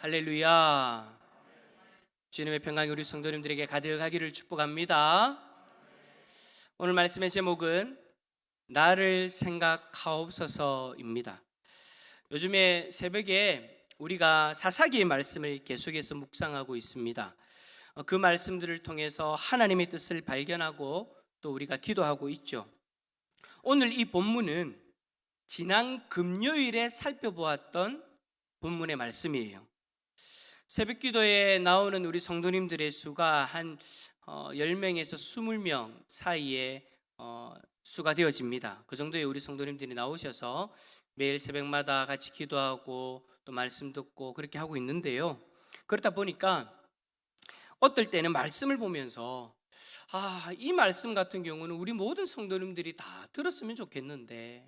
할렐루야. 주님의 평강이 우리 성도님들에게 가득하기를 축복합니다. 오늘 말씀의 제목은 나를 생각하옵소서입니다. 요즘에 새벽에 우리가 사사기의 말씀을 계속해서 묵상하고 있습니다. 그 말씀들을 통해서 하나님의 뜻을 발견하고 또 우리가 기도하고 있죠. 오늘 이 본문은 지난 금요일에 살펴보았던 본문의 말씀이에요. 새벽 기도에 나오는 우리 성도님들의 수가 한 10명에서 20명 사이에 수가 되어집니다. 그 정도의 우리 성도님들이 나오셔서 매일 새벽마다 같이 기도하고 또 말씀 듣고 그렇게 하고 있는데요. 그렇다 보니까 어떨 때는 말씀을 보면서 이 말씀 같은 경우는 우리 모든 성도님들이 다 들었으면 좋겠는데,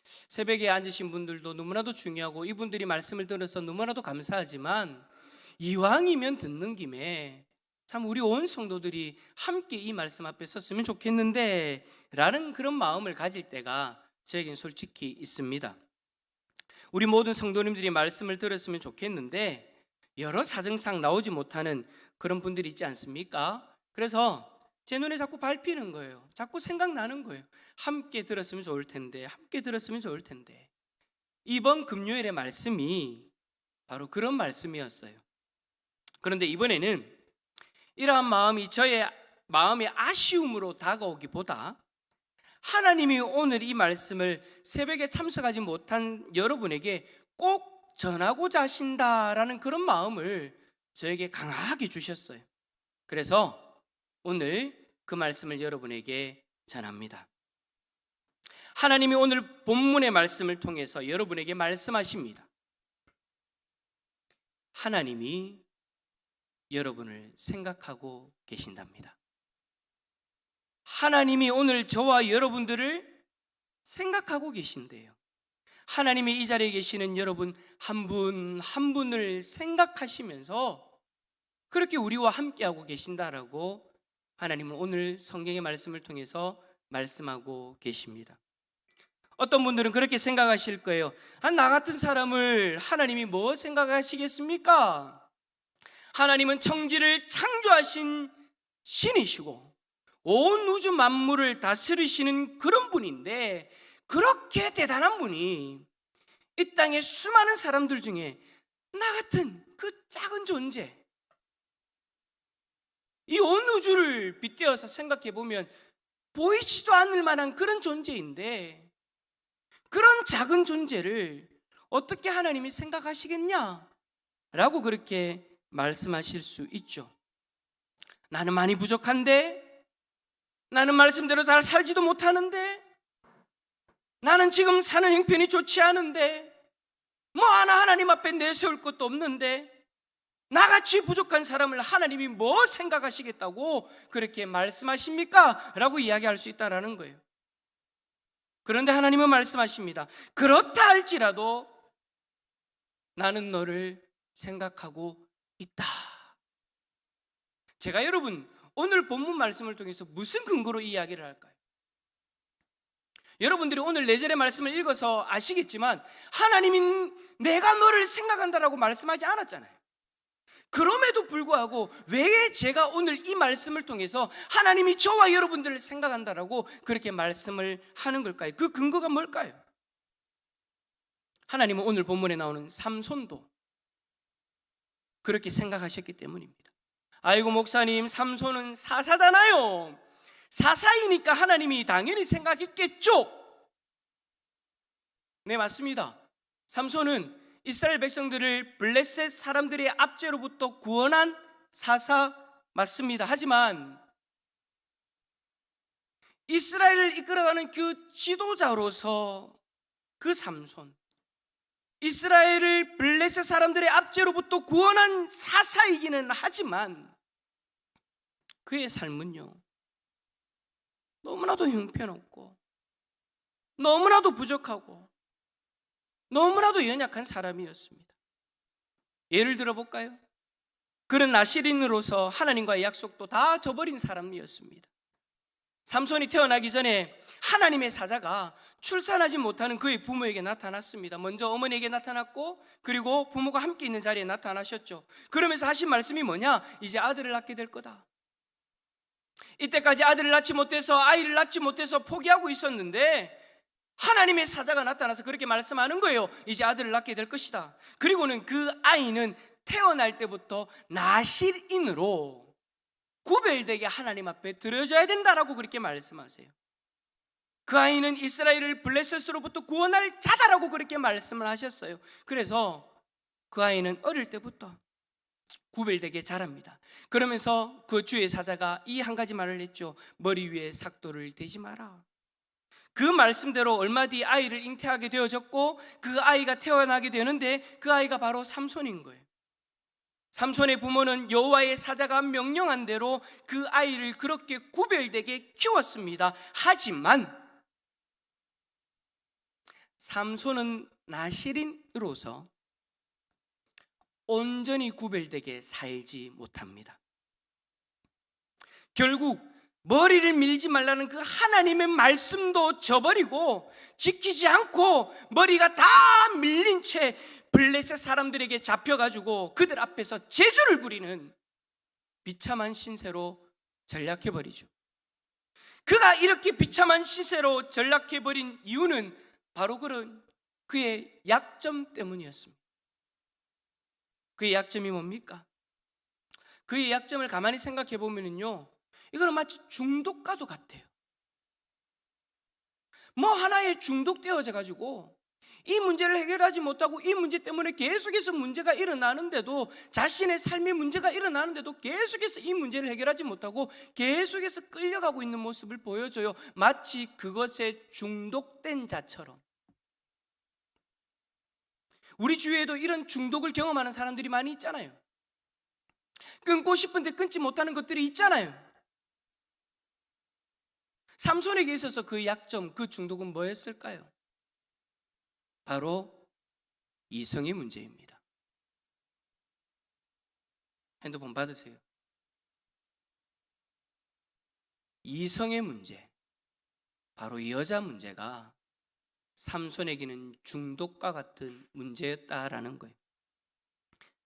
새벽에 앉으신 분들도 너무나도 중요하고 이분들이 말씀을 들어서 너무나도 감사하지만 이왕이면 듣는 김에 참 우리 온 성도들이 함께 이 말씀 앞에 섰으면 좋겠는데 라는 그런 마음을 가질 때가 저에겐 솔직히 있습니다. 우리 모든 성도님들이 말씀을 들었으면 좋겠는데 여러 사정상 나오지 못하는 그런 분들이 있지 않습니까? 그래서 제 눈에 자꾸 밟히는 거예요. 자꾸 생각나는 거예요. 함께 들었으면 좋을 텐데, 함께 들었으면 좋을 텐데. 이번 금요일의 말씀이 바로 그런 말씀이었어요. 그런데 이번에는 이러한 마음이 저의 마음의 아쉬움으로 다가오기보다 하나님이 오늘 이 말씀을 새벽에 참석하지 못한 여러분에게 꼭 전하고자 하신다라는 그런 마음을 저에게 강하게 주셨어요. 그래서 오늘 그 말씀을 여러분에게 전합니다. 하나님이 오늘 본문의 말씀을 통해서 여러분에게 말씀하십니다. 하나님이 여러분을 생각하고 계신답니다. 하나님이 오늘 저와 여러분들을 생각하고 계신대요. 하나님이 이 자리에 계시는 여러분 한 분 한 분을 생각하시면서 그렇게 우리와 함께하고 계신다라고 하나님은 오늘 성경의 말씀을 통해서 말씀하고 계십니다. 어떤 분들은 그렇게 생각하실 거예요. 나 같은 사람을 하나님이 뭐 생각하시겠습니까? 하나님은 천지를 창조하신 신이시고 온 우주 만물을 다스리시는 그런 분인데, 그렇게 대단한 분이 이 땅의 수많은 사람들 중에 나 같은 그 작은 존재, 이 온 우주를 빗대어서 생각해 보면 보이지도 않을 만한 그런 존재인데, 그런 작은 존재를 어떻게 하나님이 생각하시겠냐? 라고 그렇게 말씀하실 수 있죠. 나는 많이 부족한데, 나는 말씀대로 잘 살지도 못하는데, 나는 지금 사는 형편이 좋지 않은데, 뭐 하나 하나님 앞에 내세울 것도 없는데, 나같이 부족한 사람을 하나님이 뭐 생각하시겠다고 그렇게 말씀하십니까? 라고 이야기할 수 있다는 거예요. 그런데 하나님은 말씀하십니다. 그렇다 할지라도 나는 너를 생각하고 있다. 제가 여러분 오늘 본문 말씀을 통해서 무슨 근거로 이 이야기를 할까요? 여러분들이 오늘 4절의 말씀을 읽어서 아시겠지만 하나님이 내가 너를 생각한다라고 말씀하지 않았잖아요. 그럼에도 불구하고 왜 제가 오늘 이 말씀을 통해서 하나님이 저와 여러분들을 생각한다라고 그렇게 말씀을 하는 걸까요? 그 근거가 뭘까요? 하나님은 오늘 본문에 나오는 삼손도 그렇게 생각하셨기 때문입니다. 아이고 목사님, 삼손은 사사잖아요. 사사이니까 하나님이 당연히 생각했겠죠. 네, 맞습니다. 삼손은 이스라엘 백성들을 블레셋 사람들의 압제로부터 구원한 사사 맞습니다. 하지만 이스라엘을 이끌어가는 그 지도자로서 그 삼손, 이스라엘을 블레셋 사람들의 압제로부터 구원한 사사이기는 하지만 그의 삶은요, 너무나도 형편없고 너무나도 부족하고 너무나도 연약한 사람이었습니다. 예를 들어볼까요? 그는 나시린으로서 하나님과의 약속도 다 저버린 사람이었습니다. 삼손이 태어나기 전에 하나님의 사자가 출산하지 못하는 그의 부모에게 나타났습니다. 먼저 어머니에게 나타났고, 그리고 부모가 함께 있는 자리에 나타나셨죠. 그러면서 하신 말씀이 뭐냐? 이제 아들을 낳게 될 거다. 이때까지 아이를 낳지 못해서 포기하고 있었는데 하나님의 사자가 나타나서 그렇게 말씀하는 거예요. 이제 아들을 낳게 될 것이다. 그리고는 그 아이는 태어날 때부터 나실인으로 구별되게 하나님 앞에 드려져야 된다라고 그렇게 말씀하세요. 그 아이는 이스라엘을 블레셋으로부터 구원할 자다라고 그렇게 말씀을 하셨어요. 그래서 그 아이는 어릴 때부터 구별되게 자랍니다. 그러면서 그 주의 사자가 이 한 가지 말을 했죠. 머리 위에 삭도를 대지 마라. 그 말씀대로 얼마 뒤 아이를 잉태하게 되어졌고, 그 아이가 태어나게 되는데 그 아이가 바로 삼손인 거예요. 삼손의 부모는 여호와의 사자가 명령한 대로 그 아이를 그렇게 구별되게 키웠습니다. 하지만 삼손은 나실인으로서 온전히 구별되게 살지 못합니다. 결국 머리를 밀지 말라는 그 하나님의 말씀도 저버리고 지키지 않고 머리가 다 밀린 채 블레셋 사람들에게 잡혀가지고 그들 앞에서 제주를 부리는 비참한 신세로 전락해버리죠. 그가 이렇게 비참한 신세로 전락해버린 이유는 바로 그런 그의 약점 때문이었습니다. 그의 약점이 뭡니까? 그의 약점을 가만히 생각해 보면요, 이거는 마치 중독과도 같아요. 뭐 하나에 중독되어져 가지고 이 문제를 해결하지 못하고 이 문제 때문에 계속해서 문제가 일어나는데도, 자신의 삶에 문제가 일어나는데도 계속해서 이 문제를 해결하지 못하고 계속해서 끌려가고 있는 모습을 보여줘요. 마치 그것에 중독된 자처럼. 우리 주위에도 이런 중독을 경험하는 사람들이 많이 있잖아요. 끊고 싶은데 끊지 못하는 것들이 있잖아요. 삼손에게 있어서 그 약점, 그 중독은 뭐였을까요? 바로 이성의 문제입니다. 핸드폰 받으세요. 이성의 문제, 바로 여자 문제가 삼손에게는 중독과 같은 문제였다라는 거예요.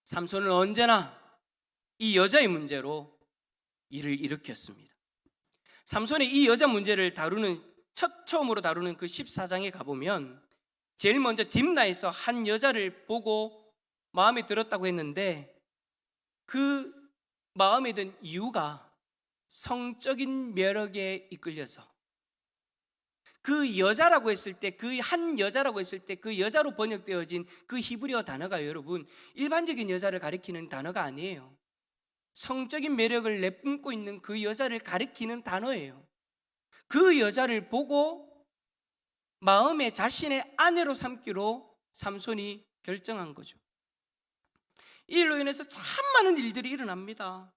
삼손은 언제나 이 여자의 문제로 일을 일으켰습니다. 삼손의 이 여자 문제를 처음으로 다루는 그 14장에 가보면 제일 먼저 딥나에서 한 여자를 보고 마음에 들었다고 했는데, 그 마음에 든 이유가 성적인 매력에 이끌려서, 그 여자라고 했을 때, 그 한 여자라고 했을 때 그 여자로 번역되어진 그 히브리어 단어가 여러분 일반적인 여자를 가리키는 단어가 아니에요. 성적인 매력을 내뿜고 있는 그 여자를 가리키는 단어예요. 그 여자를 보고 마음에 자신의 아내로 삼기로 삼손이 결정한 거죠. 이 일로 인해서 참 많은 일들이 일어납니다.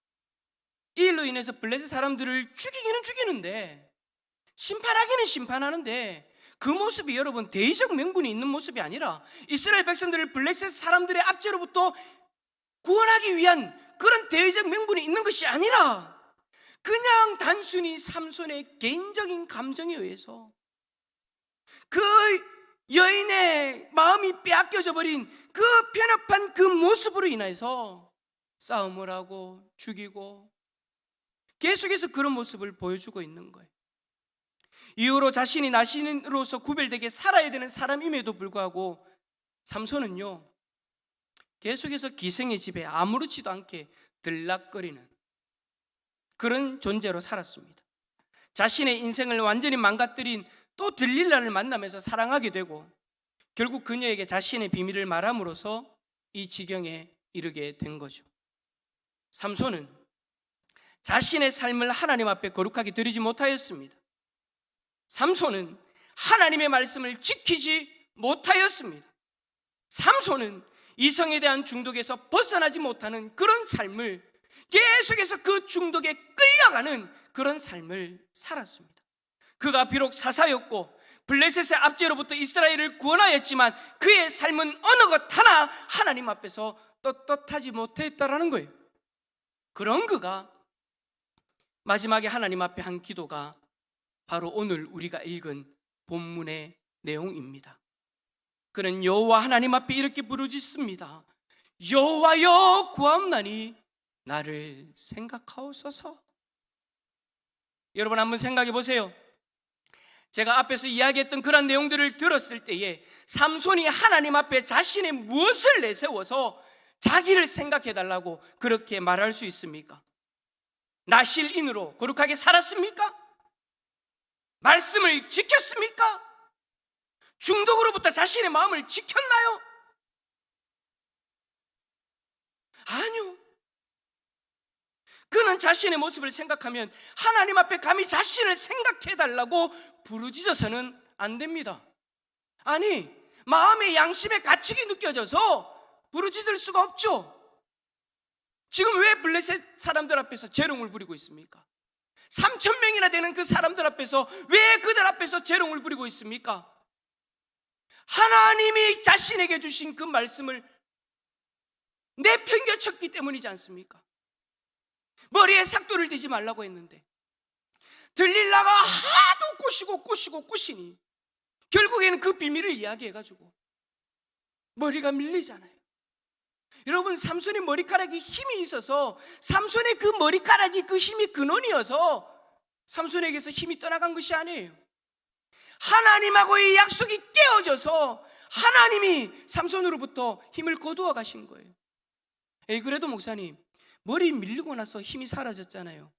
이 일로 인해서 블레셋 사람들을 죽이기는 죽이는데, 심판하기는 심판하는데, 그 모습이 여러분 대의적 명분이 있는 모습이 아니라 이스라엘 백성들을 블레셋 사람들의 압제로부터 구원하기 위한 그런 대의적 명분이 있는 것이 아니라 그냥 단순히 삼손의 개인적인 감정에 의해서 그 여인의 마음이 빼앗겨져 버린 그 편협한 그 모습으로 인해서 싸움을 하고 죽이고 계속해서 그런 모습을 보여주고 있는 거예요. 이후로 자신이 나신으로서 구별되게 살아야 되는 사람임에도 불구하고 삼손은요, 계속해서 기생의 집에 아무렇지도 않게 들락거리는 그런 존재로 살았습니다. 자신의 인생을 완전히 망가뜨린 또 들릴라를 만나면서 사랑하게 되고, 결국 그녀에게 자신의 비밀을 말함으로써 이 지경에 이르게 된 거죠. 삼손은 자신의 삶을 하나님 앞에 거룩하게 드리지 못하였습니다. 삼손은 하나님의 말씀을 지키지 못하였습니다. 삼손은 이성에 대한 중독에서 벗어나지 못하는 그런 삶을, 계속해서 그 중독에 끌려가는 그런 삶을 살았습니다. 그가 비록 사사였고 블레셋의 압제로부터 이스라엘을 구원하였지만 그의 삶은 어느 것 하나 하나님 앞에서 떳떳하지 못했다라는 거예요. 그런 그가 마지막에 하나님 앞에 한 기도가 바로 오늘 우리가 읽은 본문의 내용입니다. 그는 여호와 하나님 앞에 이렇게 부르짖습니다. 여호와여 구하옵나니 나를 생각하옵소서. 여러분 한번 생각해 보세요. 제가 앞에서 이야기했던 그런 내용들을 들었을 때에 삼손이 하나님 앞에 자신의 무엇을 내세워서 자기를 생각해 달라고 그렇게 말할 수 있습니까? 나실인으로 거룩하게 살았습니까? 말씀을 지켰습니까? 중독으로부터 자신의 마음을 지켰나요? 아니요. 그는 자신의 모습을 생각하면 하나님 앞에 감히 자신을 생각해 달라고 부르짖어서는 안 됩니다. 아니, 마음의 양심의 가책이 느껴져서 부르짖을 수가 없죠. 지금 왜 블레셋 사람들 앞에서 재롱을 부리고 있습니까? 3,000명이나 되는 그 사람들 앞에서 왜 그들 앞에서 재롱을 부리고 있습니까? 하나님이 자신에게 주신 그 말씀을 내팽겨쳤기 때문이지 않습니까? 머리에 삭도를 대지 말라고 했는데 들릴라가 하도 꼬시니 결국에는 그 비밀을 이야기해가지고 머리가 밀리잖아요. 여러분, 삼손의 머리카락이 힘이 있어서, 삼손의 그 머리카락이 그 힘이 근원이어서 삼손에게서 힘이 떠나간 것이 아니에요. 하나님하고의 약속이 깨어져서 하나님이 삼손으로부터 힘을 거두어 가신 거예요. 그래도 목사님, 머리 밀리고 나서 힘이 사라졌잖아요.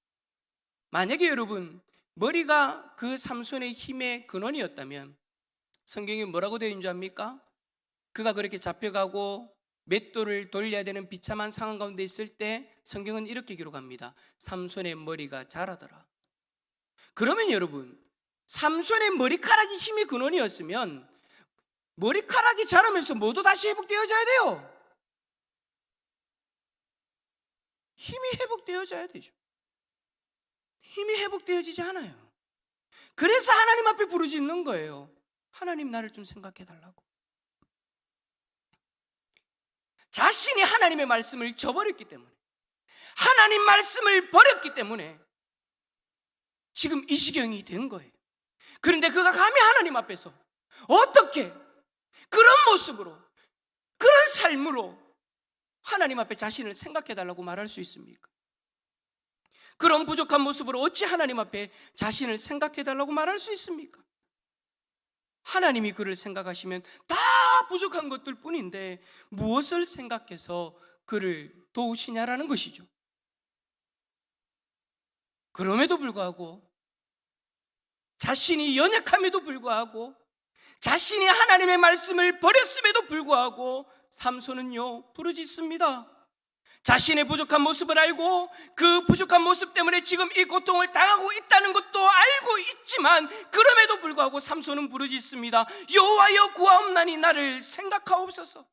만약에 여러분 머리가 그 삼손의 힘의 근원이었다면 성경에 뭐라고 되어 있는 줄 압니까? 그가 그렇게 잡혀가고 맷돌을 돌려야 되는 비참한 상황 가운데 있을 때 성경은 이렇게 기록합니다. 삼손의 머리가 자라더라. 그러면 여러분, 삼손의 머리카락이 힘의 근원이었으면 머리카락이 자라면서 모두 다시 회복되어져야 돼요. 힘이 회복되어져야 되죠. 힘이 회복되어지지 않아요. 그래서 하나님 앞에 부르짖는 거예요. 하나님, 나를 좀 생각해 달라고. 자신이 하나님의 말씀을 저버렸기 때문에, 하나님 말씀을 버렸기 때문에 지금 이 지경이 된 거예요. 그런데 그가 감히 하나님 앞에서 어떻게 그런 모습으로, 그런 삶으로 하나님 앞에 자신을 생각해 달라고 말할 수 있습니까? 그런 부족한 모습으로 어찌 하나님 앞에 자신을 생각해 달라고 말할 수 있습니까? 하나님이 그를 생각하시면 다 부족한 것들 뿐인데 무엇을 생각해서 그를 도우시냐라는 것이죠. 그럼에도 불구하고, 자신이 연약함에도 불구하고, 자신이 하나님의 말씀을 버렸음에도 불구하고 삼손은요 부르짖습니다. 자신의 부족한 모습을 알고 그 부족한 모습 때문에 지금 이 고통을 당하고 있다는 것도 알고 있지만 그럼에도 불구하고 삼손은 부르짖습니다. 여호와여 구하옵나니 나를 생각하옵소서.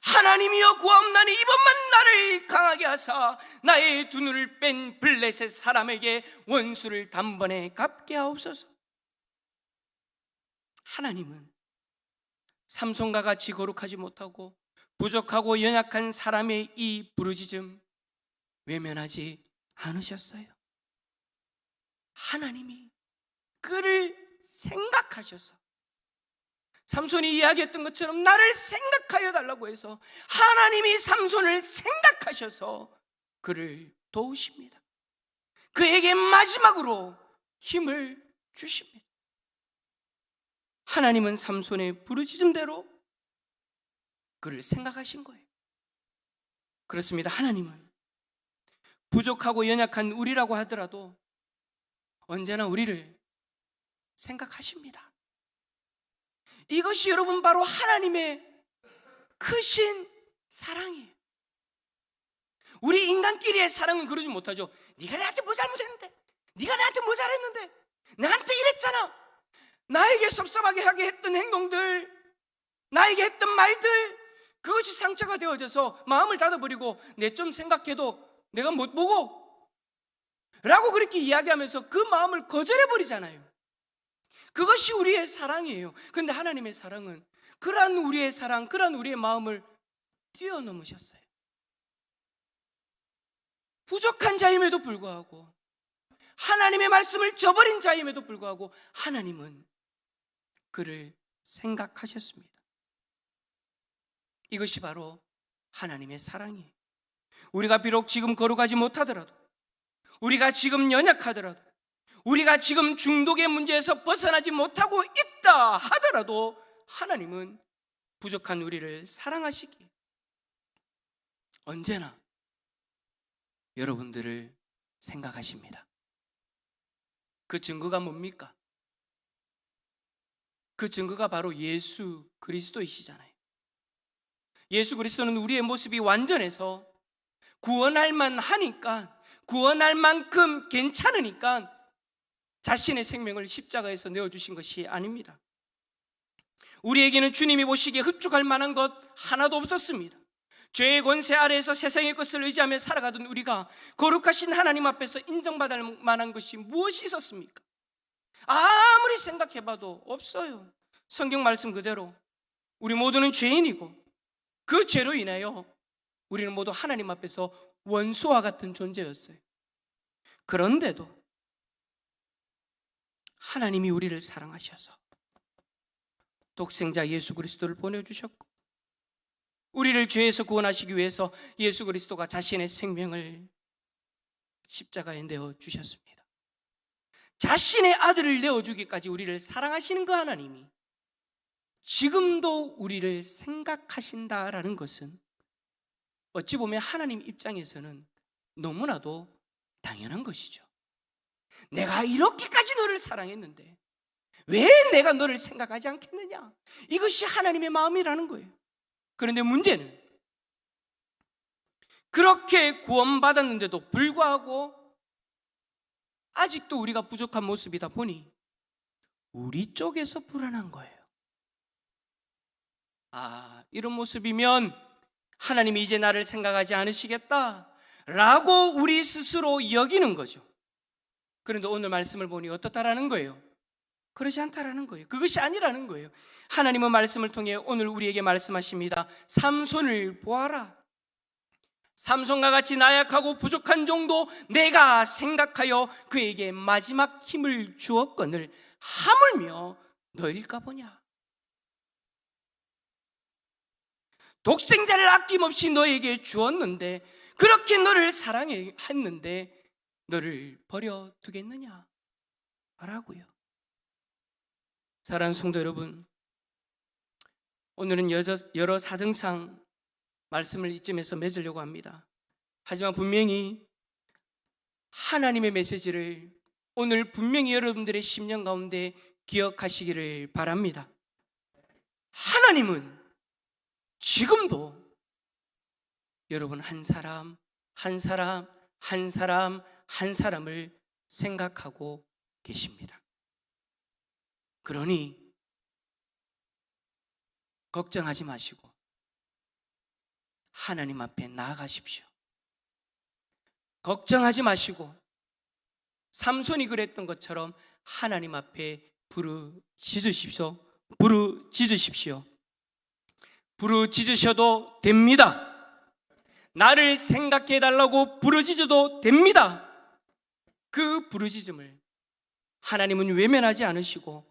하나님이여 구하옵나니 이번만 나를 강하게 하사 나의 두 눈을 뺀 블레셋 사람에게 원수를 단번에 갚게 하옵소서. 하나님은 삼손과 같이 거룩하지 못하고 부족하고 연약한 사람의 이 부르짖음 외면하지 않으셨어요. 하나님이 그를 생각하셔서, 삼손이 이야기했던 것처럼 나를 생각하여 달라고 해서 하나님이 삼손을 생각하셔서 그를 도우십니다. 그에게 마지막으로 힘을 주십니다. 하나님은 삼손의 부르짖음대로 그를 생각하신 거예요. 그렇습니다. 하나님은 부족하고 연약한 우리라고 하더라도 언제나 우리를 생각하십니다. 이것이 여러분 바로 하나님의 크신 사랑이에요. 우리 인간끼리의 사랑은 그러지 못하죠. 네가 나한테 뭐 잘못했는데, 네가 나한테 뭐 잘했는데, 나한테 이랬잖아. 나에게 섭섭하게 하게 했던 행동들, 나에게 했던 말들, 그것이 상처가 되어져서 마음을 닫아버리고 내 좀 생각해도 내가 못 보고 라고 그렇게 이야기하면서 그 마음을 거절해버리잖아요. 그것이 우리의 사랑이에요. 그런데 하나님의 사랑은 그러한 우리의 사랑, 그러한 우리의 마음을 뛰어넘으셨어요. 부족한 자임에도 불구하고 하나님의 말씀을 저버린 자임에도 불구하고 하나님은 그를 생각하셨습니다. 이것이 바로 하나님의 사랑이에요. 우리가 비록 지금 거룩하지 못하더라도, 우리가 지금 연약하더라도, 우리가 지금 중독의 문제에서 벗어나지 못하고 있다 하더라도 하나님은 부족한 우리를 사랑하시기에 언제나 여러분들을 생각하십니다. 그 증거가 뭡니까? 그 증거가 바로 예수 그리스도이시잖아요. 예수 그리스도는 우리의 모습이 완전해서 구원할 만하니까, 구원할 만큼 괜찮으니까 자신의 생명을 십자가에서 내어주신 것이 아닙니다. 우리에게는 주님이 보시기에 흡족할 만한 것 하나도 없었습니다. 죄의 권세 아래에서 세상의 것을 의지하며 살아가던 우리가 거룩하신 하나님 앞에서 인정받을 만한 것이 무엇이 있었습니까? 아무리 생각해봐도 없어요. 성경 말씀 그대로 우리 모두는 죄인이고 그 죄로 인하여 우리는 모두 하나님 앞에서 원수와 같은 존재였어요. 그런데도 하나님이 우리를 사랑하셔서 독생자 예수 그리스도를 보내주셨고, 우리를 죄에서 구원하시기 위해서 예수 그리스도가 자신의 생명을 십자가에 내어주셨습니다. 자신의 아들을 내어주기까지 우리를 사랑하시는 그 하나님이 지금도 우리를 생각하신다라는 것은 어찌 보면 하나님 입장에서는 너무나도 당연한 것이죠. 내가 이렇게까지 너를 사랑했는데 왜 내가 너를 생각하지 않겠느냐? 이것이 하나님의 마음이라는 거예요. 그런데 문제는 그렇게 구원받았는데도 불구하고 아직도 우리가 부족한 모습이다 보니 우리 쪽에서 불안한 거예요. 이런 모습이면 하나님이 이제 나를 생각하지 않으시겠다라고 우리 스스로 여기는 거죠. 그런데 오늘 말씀을 보니 어떻다라는 거예요? 그러지 않다라는 거예요. 그것이 아니라는 거예요. 하나님은 말씀을 통해 오늘 우리에게 말씀하십니다. 삼손을 보아라. 삼손과 같이 나약하고 부족한 종도 내가 생각하여 그에게 마지막 힘을 주었거늘 하물며 너일까 보냐. 독생자를 아낌없이 너에게 주었는데, 그렇게 너를 사랑했는데 너를 버려두겠느냐 라고요. 사랑하는 성도 여러분, 오늘은 여러 사정상 말씀을 이쯤에서 맺으려고 합니다. 하지만 분명히 하나님의 메시지를 오늘 분명히 여러분들의 심령 가운데 기억하시기를 바랍니다. 하나님은 지금도 여러분 한 사람 한 사람 한 사람 한 사람을 생각하고 계십니다. 그러니 걱정하지 마시고 하나님 앞에 나아가십시오. 걱정하지 마시고 삼손이 그랬던 것처럼 하나님 앞에 부르짖으십시오. 부르짖으셔도 됩니다. 나를 생각해 달라고 부르짖어도 됩니다. 그 부르짖음을 하나님은 외면하지 않으시고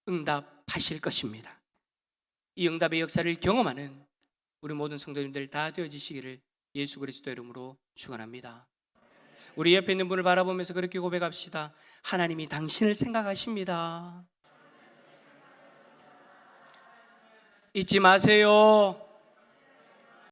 응답하실 것입니다. 이 응답의 역사를 경험하는 우리 모든 성도님들 다 되어지시기를 예수 그리스도 이름으로 축원합니다. 우리 옆에 있는 분을 바라보면서 그렇게 고백합시다. 하나님이 당신을 생각하십니다. 잊지 마세요.